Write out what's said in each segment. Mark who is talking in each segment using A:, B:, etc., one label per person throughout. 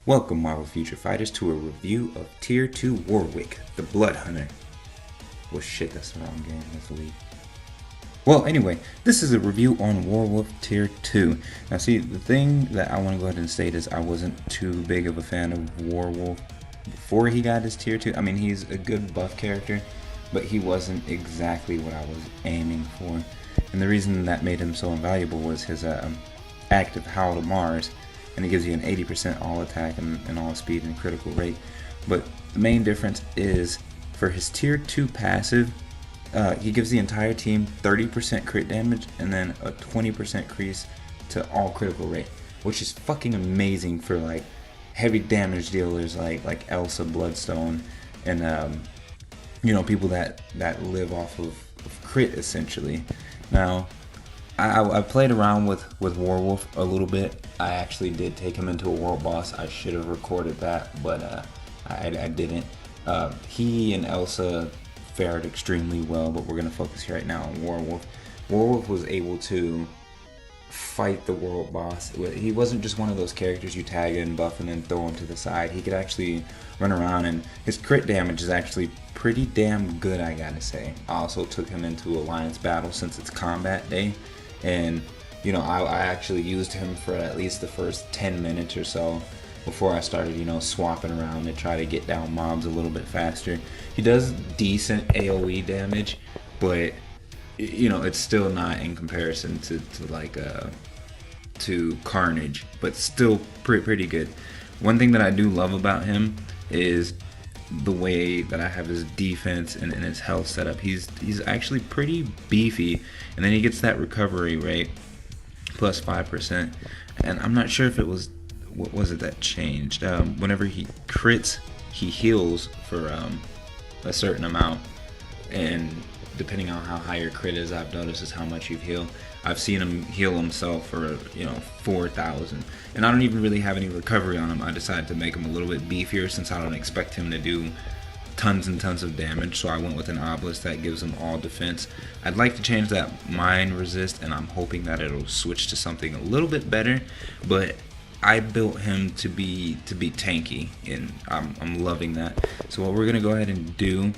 A: Welcome, Marvel Future Fighters, to a review of Tier 2 Warwick, the Blood Hunter. Well, shit, that's the wrong game. That's the lead. Well, anyway, this is a review on Warwolf Tier 2. Now, see, the thing that I want to go ahead and state is I wasn't too big of a fan of Warwolf before he got his Tier 2. I mean, he's a good buff character, but he wasn't exactly what I was aiming for. And the reason that made him so invaluable was his active Howl to Mars, and it gives you an 80% all attack and all speed and critical rate. But the main difference is for his tier 2 passive, he gives the entire team 30% crit damage and then a 20% increase to all critical rate, which is fucking amazing for like heavy damage dealers like Elsa, Bloodstone, and people that live off of crit essentially. Now, I played around with Warwolf a little bit. I actually did take him into a world boss. I should have recorded that, but I didn't. He and Elsa fared extremely well, but we're going to focus here right now on Warwolf. Warwolf was able to fight the world boss. He wasn't just one of those characters you tag in, buff, and then throw him to the side. He could actually run around, and his crit damage is actually pretty damn good, I gotta say. I also took him into Alliance battle since it's combat day. And I actually used him for at least the first 10 minutes or so before I started swapping around to try to get down mobs a little bit faster. He does decent AoE damage, but it's still not in comparison to Carnage, but still pretty good. One thing that I do love about him is the way that I have his defense and his health set up. He's actually pretty beefy, and then he gets that recovery rate plus 5%, and I'm not sure if it was, what was it that changed. Whenever he crits, he heals for a certain amount, and depending on how high your crit is, I've noticed is how much you've healed. I've seen him heal himself for 4,000, and I don't even really have any recovery on him. I decided to make him a little bit beefier since I don't expect him to do tons and tons of damage, so I went with an obelisk that gives him all defense. I'd like to change that mine resist, and I'm hoping that it'll switch to something a little bit better, but I built him to be tanky, and I'm loving that. So what we're gonna go ahead and do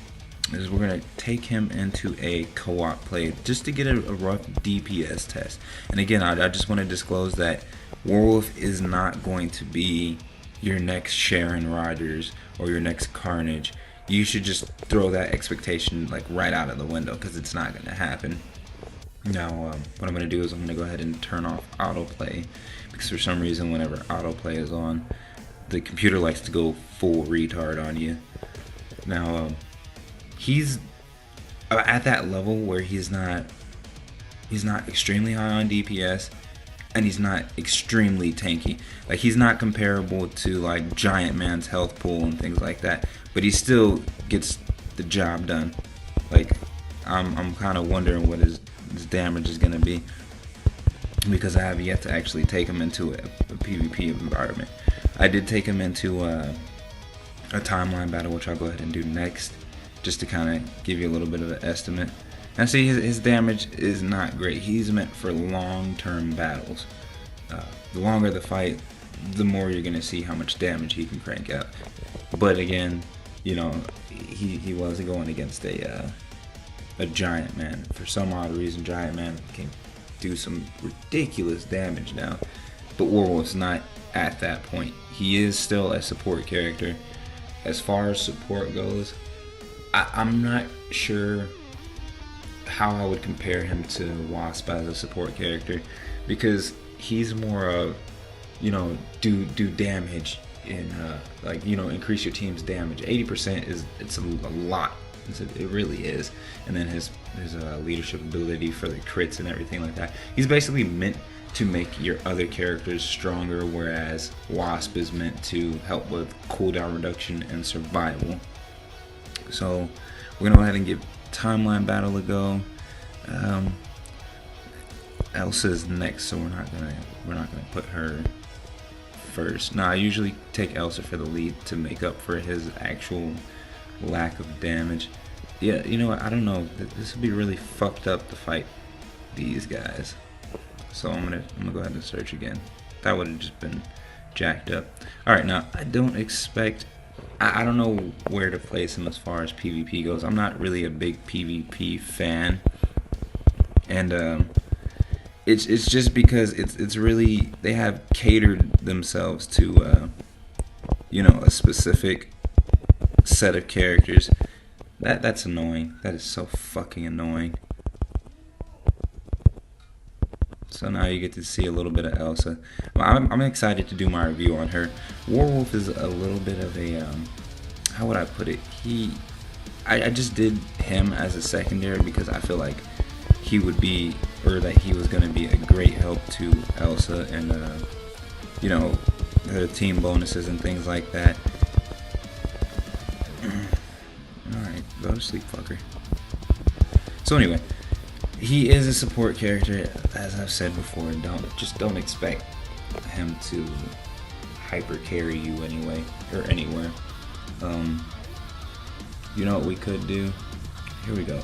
A: is we're going to take him into a co-op play just to get a rough DPS test. And again, I just want to disclose that Warwolf is not going to be your next Sharon Rogers or your next Carnage. You should just throw that expectation like right out of the window, because it's not going to happen. Now, what I'm going to do is I'm going to go ahead and turn off autoplay, because for some reason whenever autoplay is on, the computer likes to go full retard on you. Now, he's at that level where he's not extremely high on DPS, and he's not extremely tanky. Like, he's not comparable to like Giant Man's health pool and things like that, but he still gets the job done. Like, I'm kind of wondering what his damage is gonna be, because I have yet to actually take him into a PvP environment. I did take him into a timeline battle, which I'll go ahead and do next, just to kind of give you a little bit of an estimate. And see, his damage is not great. He's meant for long-term battles. The longer the fight, the more you're going to see how much damage he can crank out. But again, he was going against a Giant Man. For some odd reason, Giant Man can do some ridiculous damage now. But Warwolf's not at that point. He is still a support character. As far as support goes, I'm not sure how I would compare him to Wasp as a support character, because he's more of, do damage in increase your team's damage. 80% it's a lot. It really is. And then his leadership ability for the crits and everything like that. He's basically meant to make your other characters stronger, whereas Wasp is meant to help with cooldown reduction and survival. So we're gonna go ahead and give timeline battle a go. Elsa's next, so we're not gonna put her first. Now, I usually take Elsa for the lead to make up for his actual lack of damage. Yeah, you know what? I don't know. This would be really fucked up to fight these guys. So I'm gonna go ahead and search again. That would have just been jacked up. Alright, now I don't expect, I don't know where to place him as far as PvP goes. I'm not really a big PvP fan, and it's just because it's really, they have catered themselves to you know, a specific set of characters. That's annoying. That is so fucking annoying. So now you get to see a little bit of Elsa. I'm excited to do my review on her. Warwolf is a little bit of a, how would I put it? I just did him as a secondary because I feel like he would be, or that he was going to be a great help to Elsa and, you know, her team bonuses and things like that. Alright, go to sleep, fucker. So anyway, he is a support character, as I've said before. Don't expect him to hyper carry you anyway or anywhere. You know what we could do? Here we go.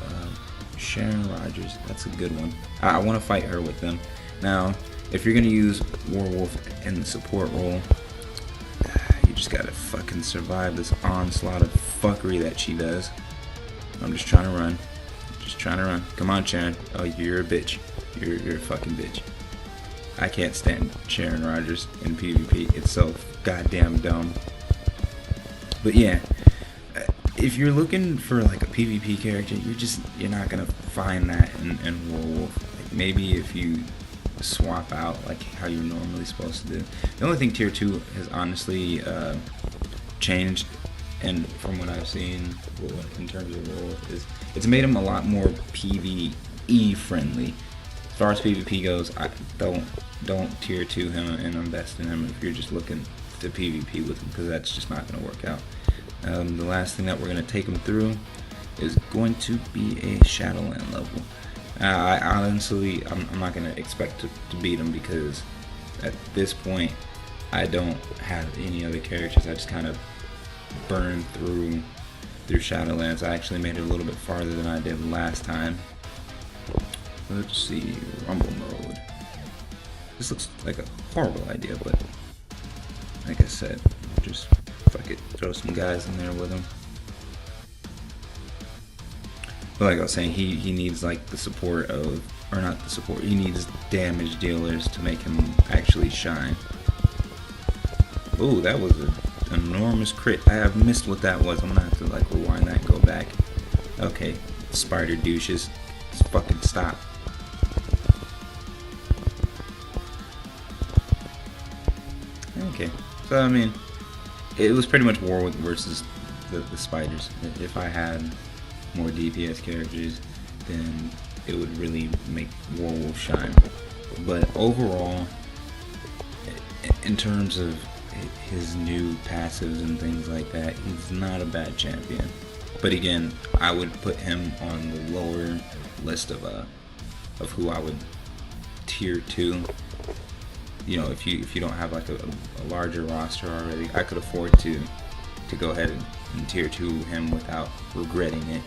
A: Sharon Rogers, that's a good one. I want to fight her with them. Now, if you're gonna use Warwolf in the support role, you just gotta fucking survive this onslaught of fuckery that she does. I'm just trying to run. Just trying to run. Come on, Sharon. Oh, you're a bitch. You're a fucking bitch. I can't stand Sharon Rogers in PvP. It's so goddamn dumb. But yeah, if you're looking for like a PvP character, you're not gonna find that in Warwolf. Like maybe if you swap out like how you're normally supposed to do. The only thing tier 2 has honestly changed, and from what I've seen in terms of Warwolf, is it's made him a lot more PvE friendly. As far as PvP goes, I don't tier 2 him and invest in him if you're just looking to PvP with him, because that's just not going to work out. The last thing that we're going to take him through is going to be a Shadowland level. I honestly, I'm not going to expect to beat him, because at this point I don't have any other characters. I just kind of burned through Shadowlands. I actually made it a little bit farther than I did last time. Let's see, Rumble mode. This looks like a horrible idea, but like I said, just fuck it, throw some guys in there with him. But like I was saying, he needs like the support of, or not the support, he needs damage dealers to make him actually shine. Ooh, that was an enormous crit. I have missed what that was. I'm gonna have to like rewind that and go back. Okay, spider douches, let's fucking stop. Okay, so I mean, it was pretty much Warwick versus the spiders. If I had more DPS characters, then it would really make Warwolf shine. But overall, in terms of his new passives and things like that, he's not a bad champion. But again, I would put him on the lower list of who I would tier 2. You know, if you don't have like a larger roster already, I could afford to go ahead and tier 2 him without regretting it.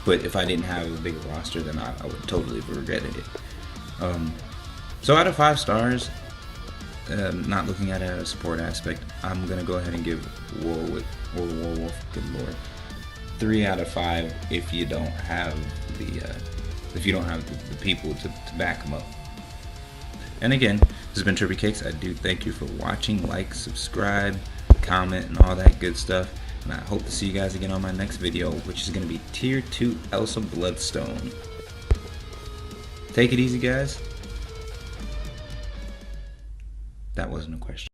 A: But if I didn't have a bigger roster, then I would totally have regretted it. So out of 5 stars, not looking at it as a support aspect, I'm gonna go ahead and give Warwolf, good lord, 3 out of 5 if you don't have the people to back him up. And again, this has been Trippy Cakes. I do thank you for watching. Like, subscribe, comment, and all that good stuff. And I hope to see you guys again on my next video, which is going to be Tier 2 Elsa Bloodstone. Take it easy, guys. That wasn't a question.